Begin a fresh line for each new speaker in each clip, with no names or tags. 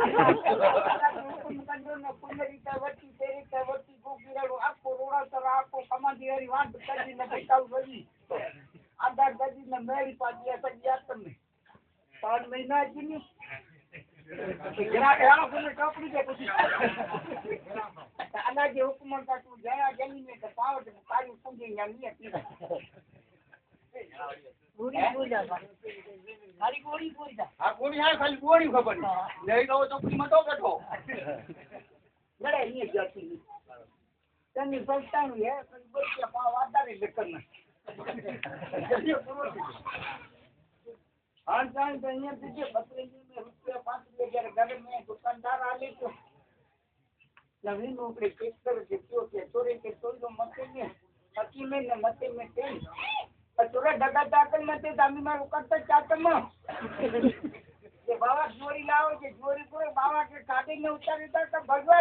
हुकुम कंदो न पुनरी त वठी तेरी त वठी गोगिराड़ो आपको रोड़ा तर आपको कमांडी हरी वाट कदी न बेटाऊ वजी आधा गदी न मेरी पाजी ऐसा किया तुमने 5 महीना की गिरा के आलो तुमने टोकरी के कुछ अल्लाह के हुकुम का तू जया गली में तो पाव के कारी पूंजी या नहीं है पूरी पूरी जा खाली गोड़ी पूरी जा हां गोड़ी है खाली गोड़ी खबर नहीं तो टोकरी में तो बैठो लड़े ये जाती तनी सोचता हूं है कोई के पाव आधा रे लेकर हाँ जान तो ये तुझे 15 में रुपया 5 ले घर में दुकानदार आले तो नवीन नौकरी चेक कर के चोरे के तो मते में हकी में न मते में तेल चोरा डगा चाकल में ते दामी में उकड़ता चाकल में ये बाबा चोरी लाओ के चोरी पूरे बाबा के काटे में उतारे तो भगवा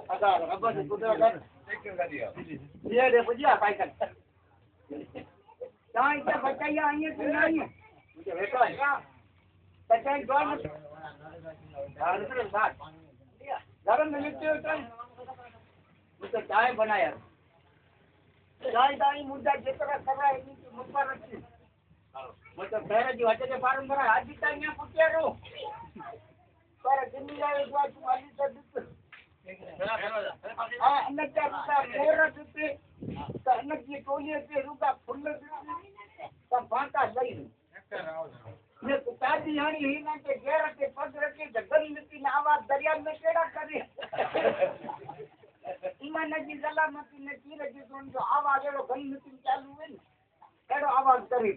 अगर अब तो अगर ये रे बुझिया भाई कर चाय के बचाइया आइए कि नहीं मुझे बेटा है बचाई दो मत दूसरे बात गरम मिलते हो तो मुझे चाय बनाया चाय दाई मुद्दा जितना कर रहा है इनकी मुद्दा रखी मुझे पहले जो हटे के फार्म भरा आज तक यहाँ पूछे रो पर जिंदगी है एक बार तुम्हारी से अन्नत का मोर देते अन्नत की टोली से रुका फुल देते सब बांटा सही ये ताजी हानी ही ना के घेर के पग रखे जगन मिट्टी ना आवाज दरिया में केड़ा करे ईमान की सलामती ने की रखी तो उनको आवाज एड़ो गन मिट्टी चालू है एड़ो आवाज करे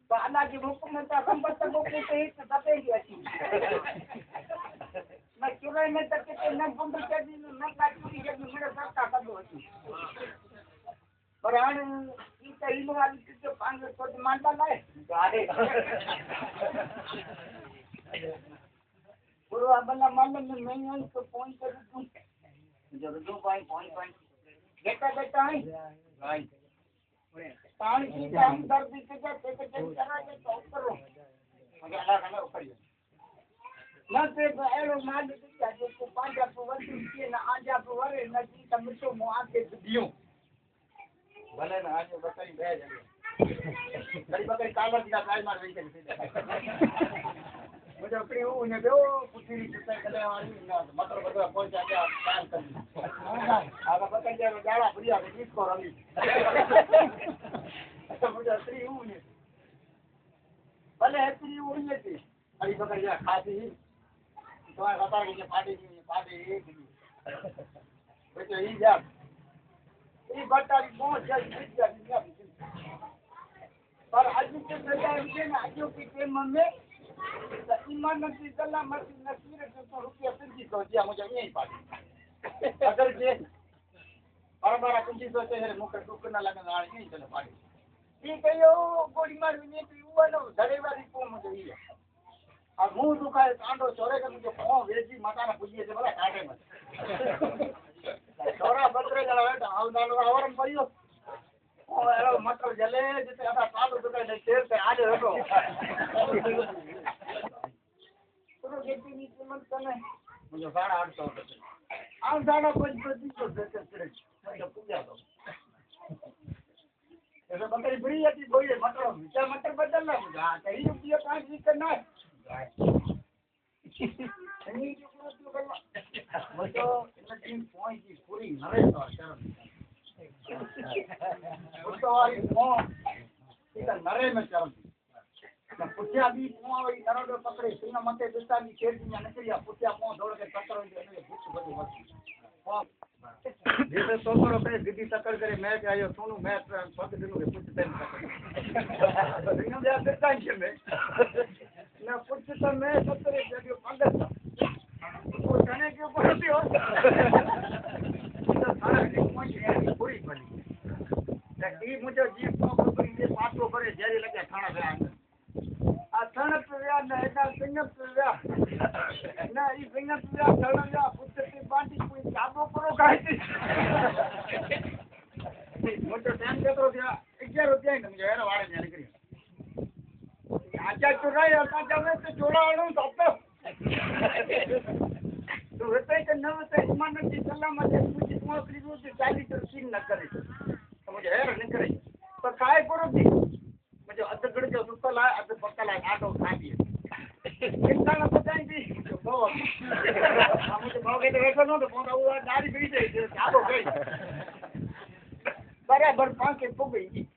तो अल्लाह की हुक्म में तो हम बस को के सते ही अच्छी मैं चुराई में तक के न बंद कर दी न का चोरी के मेरे साथ का कर दो पर आन ई तो इन वाली के 5 को मानता लाए गाड़े पूरा बंदा मान में नहीं तो फोन कर दूं जब 2 पॉइंट बेटा है राइट पानी की काम दर्द से के करा के तो करो मगर अल्लाह का ऊपर न से एरो माल के को 5 पर के न आजा पर न की तमसो मुआ के दियो भले ना आज बताई भेज कड़ी बकरी कालर की प्राइस मार रही है मुझे अपनी वो ने दो पुत्री कुत्ते कले वाली मतलब बता पहुंचा के काल कर आगा बकरी के डाला बढ़िया इसको रमी मुझे अपनी वो ने भले अपनी वो ने थी कड़ी बकरी जा खाती ही तो बता के पार्टी बेटे ही जा ये बटारी पहुंच गई पर आज के बेटा ना आज की टेम में ईमान की सलामती नसीर के तो रुपया 2500 दिया मुझे यही पार्टी अगर जे बार 2500 से मुख दुख न लगना नहीं चले पार्टी ये कहियो गोली मार ने हुआ नो धड़े वाली को मुझे ही अब मुंह दुखाए कांडो चोरे के मुझे पांव वेजी माता ने पूछिए बोला काटे मत छोरा बकरे जला बैठा हाल दानो आवरम परियो ओ एरो मटर जले जिते आधा साल दुकाय ने शेर से आज हटो तो खेती नी कीमत कने मुझे 850 आ दाना 2500 देते करे मुझे पूजा दो ऐसे बकरी बड़ी आती कोई मटर क्या मटर बदल ना मुझे आ कहीं रुपया 5 वीक करना है नहीं जो पूरा करना वो तो इन पॉइंट की पूरी नरे तो शर्म वो तो आई पॉइंट इधर नरे में शर्म ना पुछया भी पॉइंट वाली नरो तो पकड़े सिंह मते दुस्ता की खेत में निकलिया पुछया पॉइंट दौड़ के टक्कर दे ने भूख बड़ी मत जैसे तो करो पे दीदी टक्कर करे मैं क्या आयो सोनू मैं पक दिनों के कुछ टाइम तक सिंह जा देता है मैं ना कुछ तो मैं 70 जगह पागल था वो जाने के ऊपर होती हो तो सारा दिन पहुंच गया पूरी बनी ये मुझे जीप को बड़ी ये 500 करे जेरी लगे थाना पे आ थाना पे या ना सिंह पे या ना ये सिंह पे या थाना या पुत्र की बांटी कोई जाबो करो काहे मुझे टाइम दे दो दिया 11 रुपया मुझे है ना वाड़े में निकली अच्छा चुराई असां चवे तो जोड़ाणो तो तो होते के न होते ईमान की सलाम है मुझे नौकरी रोज 40 तो सीन न करे तो मुझे हैरान न करे पर काय करो थी मुझे अधगड़ जो सुतल है अध पकल है आटो खा दिए इंसान बताई थी तो बहुत मुझे भागे तो बैठो न तो फोन वो गाड़ी भी दे आटो गई बराबर पाके पुगी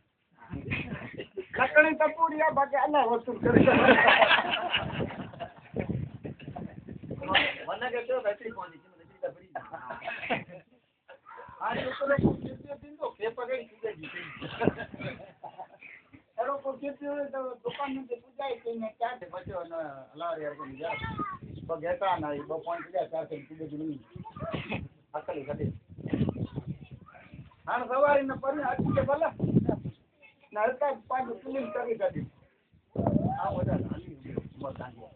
लकड़ी तो पूरी है बाकी अल्लाह वसूल करे वरना के तो बैटरी कौन दी मुझे तो बड़ी आज तो लोग दिन तो पेपर गई चीजें जीती हेलो को कितने तो दुकान में पूजा के ने क्या दे बच्चों ने अल्लाह यार को मिला तो घेता ना वो पॉइंट ले 4 से चीजें जुनी अकल कदे हां सवारी न पर आज के भला नरका 5 पुलिस करी कदी आ वजह खाली मत आंगे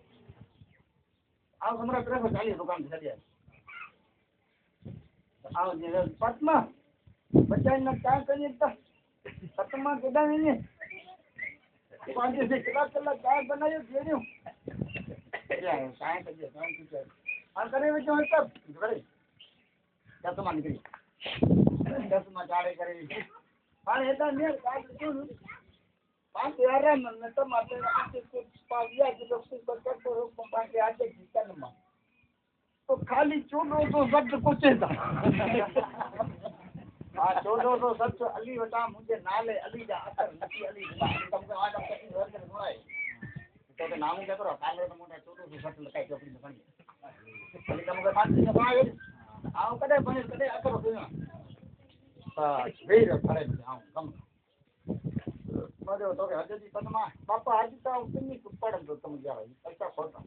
आओ हमारा तरफ चाली दुकान से चलिए आओ जे पत्मा बच्चा ने क्या करिए तो पत्मा केदा ने 5 से किला चाय बनायो देरियो क्या है चाय करिए काम की हां करे में जो सब करे क्या तो मान गई 10 में चाड़े करे हां एदा ने बात क्यों 5000 मन तो माते आके कुछ पाविया के लोग से कर तो पंपा के आके जीता न तो खाली 1400 शब्द पूछे था हां 1400 शब्द अली वटा मुझे नाले अली जा अकर नकी अली तुमको आज तक की घर में सुनाए तो नाम क्या करो काले तो मोटा 1400 शब्द लकाई चोपड़ी में बनी अली तुमको बात नहीं सुनाए आओ कदे बने कदे अकर हो वेर खड़े में आओ कम मरे तो के हजदी पनमा पापा आज तो उतनी पड़न तो तुम जा भाई पैसा खोटा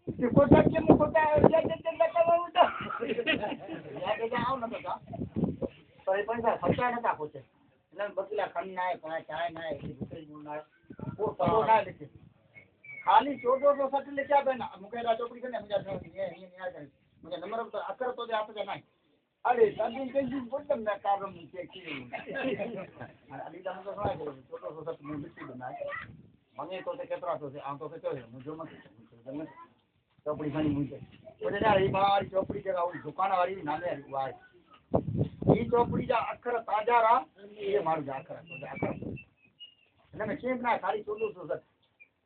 कि खोटा के मु खोटा या दे लगा उठा या दे आओ न तो तो ये पैसा खर्चा न था खोटे न बकला खन्ना है पाए चाय ना है दूसरी गुना है वो सब ना लेके खाली 1400 सट लेके आ ना मुके रा चोपड़ी ने मुझे ये नहीं आ मुझे नंबर तो अकर तो दे आप के नहीं अरे दादी के जी बोलम ना कारण के की अली दा मुझे सुना दे 1400 सट में बिस्ती बनाए मने तो ते केतरा तो आ तो तो मुझे मत चौपड़ी खानी मुझे बोले ना ये बारी चौपड़ी जगह वो दुकान वाली नामे हुआ है ये चौपड़ी जा अक्षर ताजा रा ये मार जा अक्षर ना मैं चेप ना खाली 1400 सट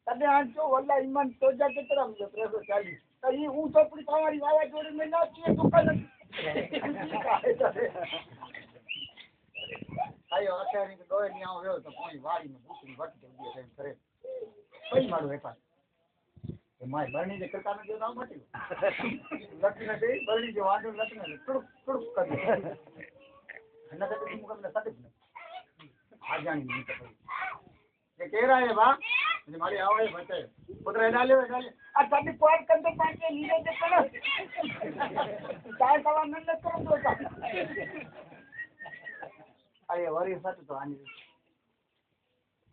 तबे आज जो वल्ला ईमान तो जा केतरा मुझे 340 तो ये ऊ चौपड़ी पावारी वावा जोड़ी में ना चाहिए दुकान आयो अक्षर ने दो नहीं आओ तो कोई वारी में दूसरी वट के दिए करे कोई मारो है पास माय बरनी जे करता में जो नाम मटी लकी न दे बरनी जो वाडो लकी न टुक टुक कर न तो तुम मुकम न सद आ जानी नहीं तो ये कह रहा है बा मुझे मारी आवे बचे पुत्र डाले आ तब पॉइंट कर दो पाके नीचे दे करो चाय सवा न करो तो अरे वरी सच तो आनी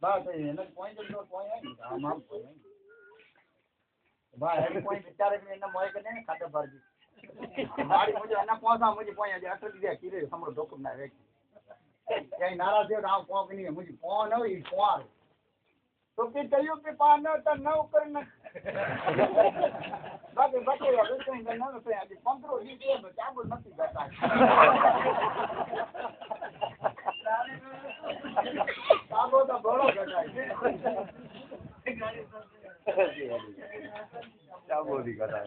बात है न पॉइंट तो पॉइंट है हम पॉइंट भाई कोई बेचारे में न मोय कने खाते भर दी मारी मुझे न पहुंचा मुझे पोया जे अटल दिया किरे हमरो डोक ना रे कहीं नाराज हो राव पोक नहीं मुझे फोन हो ई फोन तो के कहियो पे पा न त न करना बाकी बाकी या तो कहीं न पे आज 15 लीटर में चाबो नहीं जाता चाबो तो बड़ो गटाई क्या बोली करा है